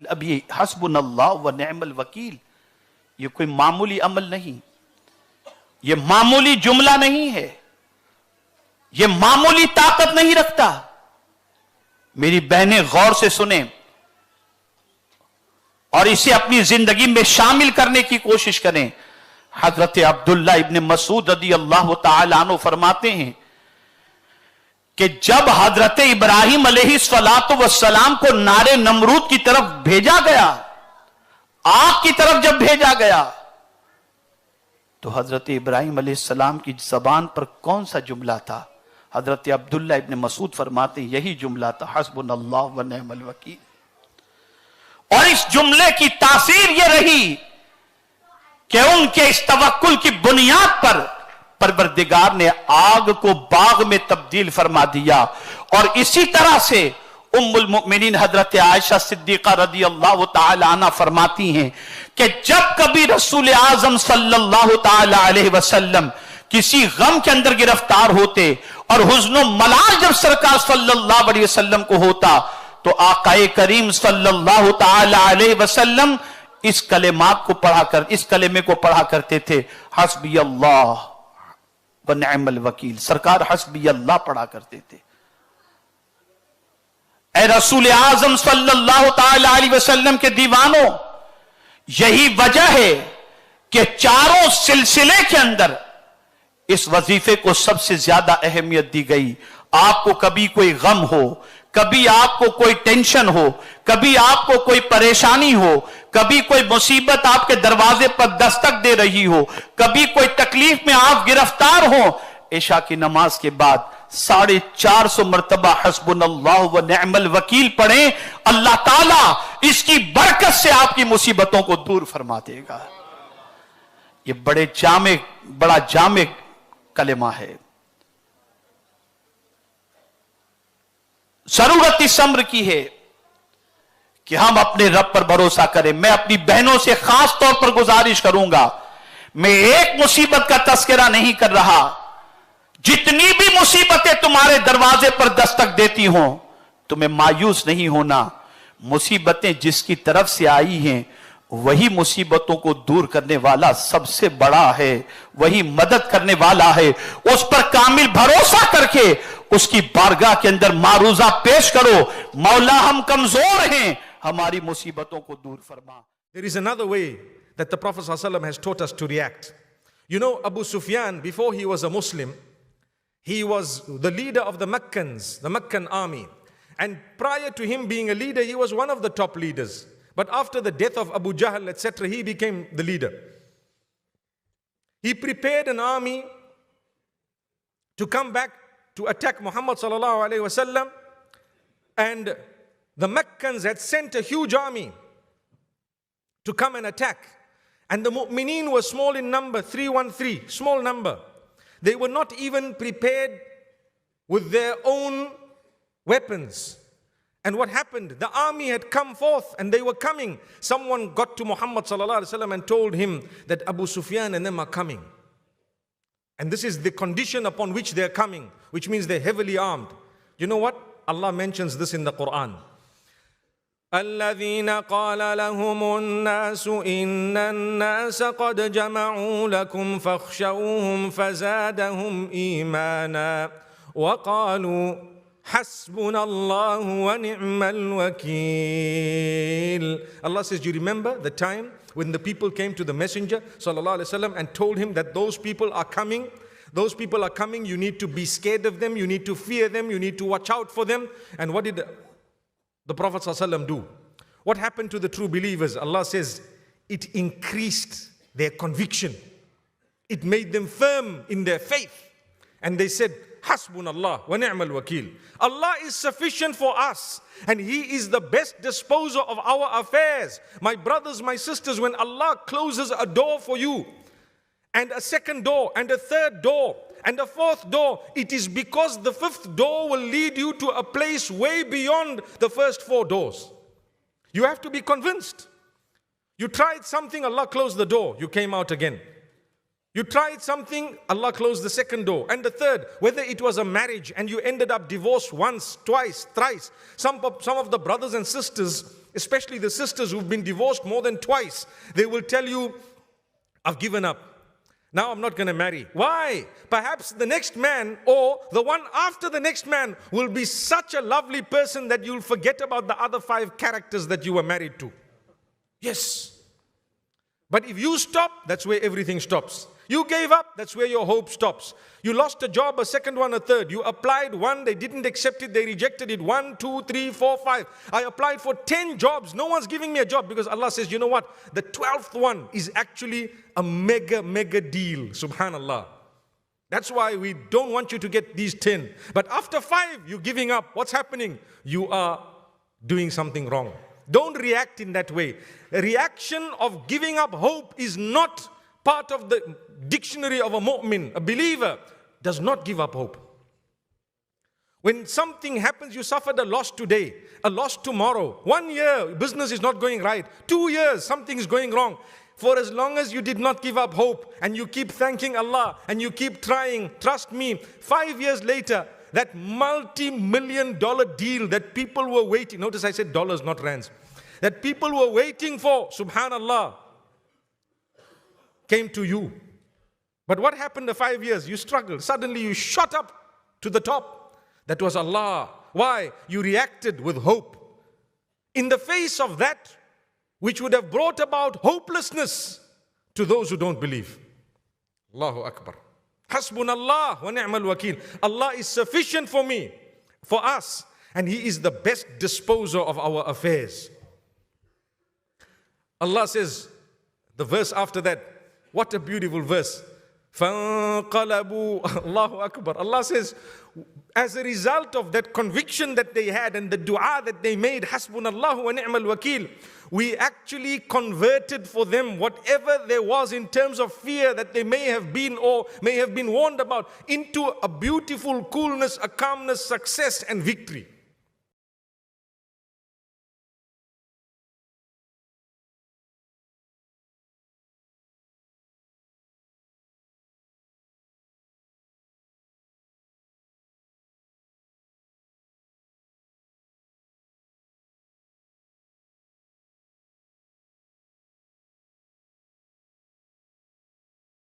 اب یہ حسبنا اللہ و نعم الوکیل یہ کوئی معمولی عمل نہیں، یہ معمولی جملہ نہیں ہے، یہ معمولی طاقت نہیں رکھتا۔ میری بہنیں غور سے سنیں اور اسے اپنی زندگی میں شامل کرنے کی کوشش کریں۔ حضرت عبداللہ ابن مسعود رضی اللہ تعالی عنہ فرماتے ہیں کہ جب حضرت ابراہیم علیہ السلام کو نار نمرود کی طرف بھیجا گیا، آگ کی طرف جب بھیجا گیا، تو حضرت ابراہیم علیہ السلام کی زبان پر کون سا جملہ تھا؟ حضرت عبداللہ ابن مسعود فرماتے ہیں یہی جملہ تھا، حسبنا اللہ و نعم الوکیل۔ اور اس جملے کی تاثیر یہ رہی کہ ان کے اس توکل کی بنیاد پر پروردگار نے آگ کو باغ میں تبدیل فرما دیا۔ اور اسی طرح سے ام المؤمنین حضرت عائشہ صدیقہ رضی اللہ تعالی عنہ فرماتی ہیں کہ جب کبھی رسول اعظم صلی اللہ تعالی علیہ وسلم کسی غم کے اندر گرفتار ہوتے اور حزن و ملال جب سرکار صلی اللہ علیہ وسلم کو ہوتا تو آقا کریم صلی اللہ تعالی علیہ وسلم اس کلمات کو پڑھا کر اس کلمے کو پڑھا کرتے تھے، حسبی اللہ و نعم الوکیل۔ سرکار حسبی اللہ پڑھا کرتے تھے۔ اے رسول اعظم صلی اللہ تعالی علیہ وسلم کے دیوانوں، یہی وجہ ہے کہ چاروں سلسلے کے اندر اس وظیفے کو سب سے زیادہ اہمیت دی گئی۔ آپ کو کبھی کوئی غم ہو، کبھی آپ کو کوئی ٹینشن ہو، کبھی آپ کو کوئی پریشانی ہو، کبھی کوئی مصیبت آپ کے دروازے پر دستک دے رہی ہو، کبھی کوئی تکلیف میں آپ گرفتار ہو، عشاء کی نماز کے بعد 450 مرتبہ حسبنا اللہ و نعم الوکیل پڑھیں، اللہ تعالیٰ اس کی برکت سے آپ کی مصیبتوں کو دور فرما دے گا۔ یہ بڑا جامع کلمہ ہے۔ ضرورت اس امر کی ہے کہ ہم اپنے رب پر بھروسہ کریں۔ میں اپنی بہنوں سے خاص طور پر گزارش کروں گا، میں ایک مصیبت کا تذکرہ نہیں کر رہا، جتنی بھی مصیبتیں تمہارے دروازے پر دستک دیتی ہوں تمہیں مایوس نہیں ہونا۔ مصیبتیں جس کی طرف سے آئی ہیں وہی مصیبتوں کو دور کرنے والا سب سے بڑا ہے، وہی مدد کرنے والا ہے۔ اس پر کامل بھروسہ کر کے اس کی بارگاہ کے اندر معروضہ پیش کرو، مولا ہم کمزور ہیں، ہماری مصیبتوں کو دور فرما۔ There is another way that the Prophet ﷺ has taught us to react. You know, Abu Sufyan, before he was a Muslim, he was the leader of the Meccans, the Meccan army. And prior to him being a leader, he was one of the top leaders. But after the death of Abu Jahl, etc., he became the leader. He prepared an army to come back to attack Muhammad sallallahu alaihi wasallam, and the Meccans had sent a huge army to come and attack. And the mu'mineen were small in number, 313, small number. They were not even prepared with their own weapons. And what happened? The army had come forth and they were coming. Someone got to Muhammad sallallahu alaihi wasallam and told him that Abu Sufyan and them are coming. And this is the condition upon which they are coming, which means they're heavily armed. You know what? Allah mentions this in the Quran. الذين قال لهم الناس إن الناس قد جمعوا لكم فاخشوهم فزادهم إيمانا وقالوا حسبنا الله ونعم الوكيل. Allah says, do you remember the time when the people came to the Messenger sallallahu alaihi wasallam and told him that those people are coming? Those people are coming, you need to be scared of them, you need to fear them, you need to watch out for them. And what did the Prophet ﷺ do? What happened to the true believers? Allah says, it increased their conviction. It made them firm in their faith. And they said, Hasbunallah wa ni'mal wakil. Allah is sufficient for us, and He is the best disposer of our affairs. My brothers, my sisters, when Allah closes a door for you, and a second door, and a third door, and a fourth door, it is because the fifth door will lead you to a place way beyond the first four doors. You have to be convinced. You tried something, Allah closed the door, you came out again. You tried something, Allah closed the second door and the third. Whether it was a marriage and you ended up divorced once, twice, thrice. Some of the brothers and sisters, especially the sisters who've been divorced more than twice, they will tell you, I've given up. Now I'm not going to marry. Why? Perhaps the next man or the one after the next man will be such a lovely person that you'll forget about the other 5 characters that you were married to. Yes. But if you stop, that's where everything stops. You gave up, that's where your hope stops. You lost a job, a second one, a third. You applied one, they didn't accept it, they rejected it. 1, 2, 3, 4, 5. I applied for 10 jobs. No one's giving me a job because Allah says, you know what? The 12th one is actually a mega deal. Subhanallah. That's why we don't want you to get these 10. But after 5, you're giving up. What's happening? You are doing something wrong. Don't react in that way. A reaction of giving up hope is not part of the dictionary of a mu'min. A believer does not give up hope. When something happens, you suffered a loss today, a loss tomorrow. 1 year, business is not going right. 2 years, something is going wrong. For as long as you did not give up hope and you keep thanking Allah and you keep trying, trust me, 5 years later, that multi-million-dollar deal that people were waiting, notice I said dollars, not rands, that people were waiting for, subhanallah, came to you. But what happened the 5 years? You struggled. Suddenly you shot up to the top. That was Allah. Why? You reacted with hope. In the face of that, which would have brought about hopelessness to those who don't believe. Allahu Akbar. Hasbunallah wa ni'mal wakil. Allah is sufficient for me, for us, and He is the best disposer of our affairs. Allah says, the verse after that, what a beautiful verse. فَانْقَلَبُوا Allahu Akbar. Allah says, as a result of that conviction that they had and the dua that they made, Hasbunallahu wa ni'mal wakil, we actually converted for them whatever there was in terms of fear that they may have been or may have been warned about into a beautiful coolness, a calmness, success and victory.